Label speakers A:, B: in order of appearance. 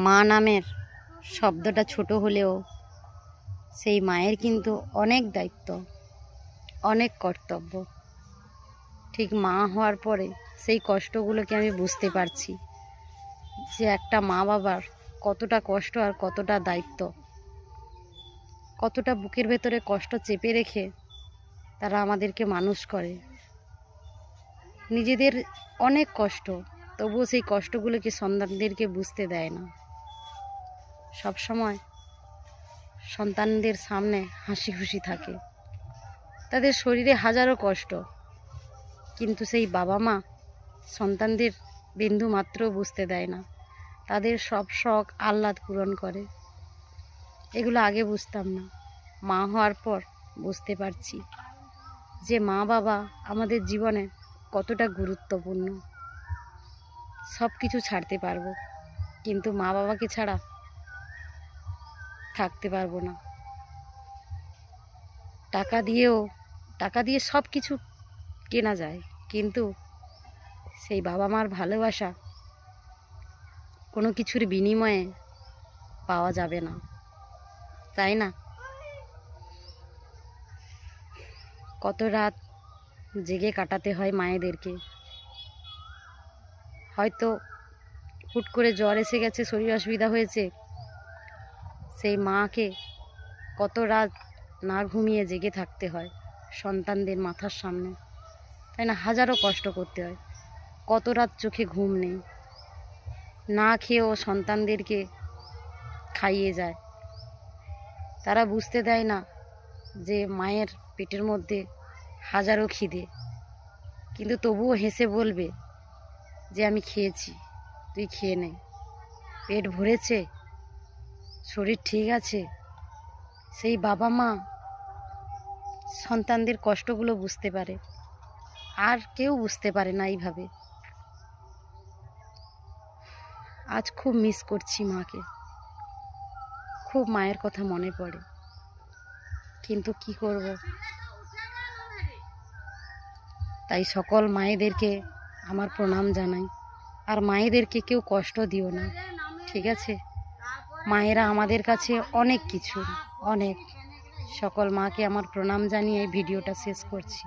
A: মা নামের শব্দটা ছোট হলেও সেই মায়ের কিন্তু অনেক দায়িত্ব, অনেক কর্তব্য। ঠিক মা হওয়ার পরে সেই কষ্টগুলোকে আমি বুঝতে পারছি যে একটা মা বাবার কতটা কষ্ট আর কতটা দায়িত্ব, কতটা বুকের ভেতরে কষ্ট চেপে রেখে তারা আমাদেরকে মানুষ করে। নিজেদের অনেক কষ্ট, তবুও সেই কষ্টগুলোকে সন্তানদেরকে বুঝতে দেয় না। সব সময় সন্তানদের সামনে হাসি খুশি থাকে। তাদের শরীরে হাজারো কষ্ট, কিন্তু সেই বাবা মা সন্তানদের বিন্দু মাত্র বুঝতে দেয় না। তাদের সব শখ আহ্লাদ পূরণ করে। এগুলো আগে বুঝতাম না, মা হওয়ার পর বুঝতে পারছি যে মা বাবা আমাদের জীবনে কতটা গুরুত্বপূর্ণ। সব কিছু ছাড়তে পারবো, কিন্তু মা বাবাকে ছাড়া থাকতে পারবো না। টাকা দিয়ে সব কিছু কেনা যায়, কিন্তু সেই বাবা মার ভালোবাসা কোনো কিছুর বিনিময়ে পাওয়া যাবে না, তাই না? কত রাত জেগে কাটাতে হয় মায়েদেরকে। হয়তো হুট করে জ্বর এসে গেছে, শরীর অসুবিধা হয়েছে, সেই মাকে কত রাত না ঘুমিয়ে জেগে থাকতে হয় সন্তানদের মাথার সামনে, তাই না? হাজারো কষ্ট করতে হয়, কত রাত চোখে ঘুম নেই, না খেয়েও সন্তানদেরকে খাইয়ে যায়। তারা বুঝতে দেয় না যে মায়ের পেটের মধ্যে হাজারো খিদে, কিন্তু তবুও হেসে বলবে যে আমি খেয়েছি, তুই খেয়ে নে, পেট ভরেছে, শরীর ঠিক আছে। সেই বাবা মা সন্তানদের কষ্টগুলো বুঝতে পারে, আর কেউ বুঝতে পারে না এইভাবে। আজ খুব মিস করছি মাকে, খুব মায়ের কথা মনে পড়ে, কিন্তু কি করব? তাই সকল মায়েদেরকে আমার প্রণাম জানাই। আর মায়েদেরকে কেউ কষ্ট দিও না, ঠিক আছে? মায়েরা আমাদের কাছে অনেক কিছু, অনেক। সকল মাকে আমার প্রণাম জানিয়ে ভিডিওটা শেষ করছি।